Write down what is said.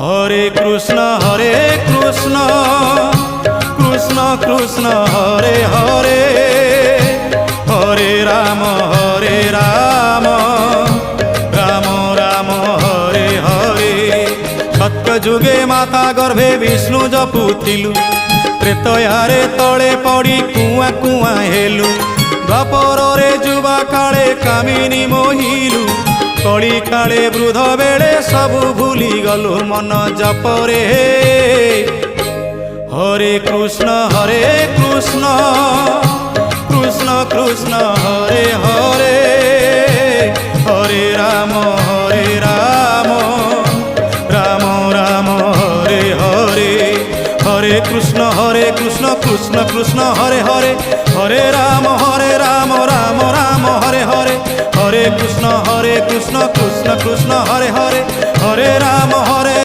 হরে কৃষ্ণ কৃষ্ণ কৃষ্ণ হরে হরে, হরে রাম রাম রাম হরে হরে। সত্য যুগে মাতা গর্ভে বিষ্ণু জপুଥିଲୁ, ତ୍ରେତୟାରେ ତଳେ ପଡ଼ି କୁଆଁ କୁଆଁ ହେଲୁ, ଦ୍ୱାପରରେ ଯୁବା କାଳେ କାମିନୀ ମୋହିଲୁ, କଳି କାଳେ ବୃଦ୍ଧ ବେଳେ ସବୁ ଭୁଲି ଗଲୁ ମନ ଜପରେ। হরে কৃষ্ণ কৃষ্ণ কৃষ্ণ হরে হরে, হরে রাম রাম রাম হরে হরে। হরে কৃষ্ণ কৃষ্ণ কৃষ্ণ হরে হরে, হরে রাম রাম রাম হরে হরে। হরে কৃষ্ণ কৃষ্ণ কৃষ্ণ হরে হরে, হরে রাম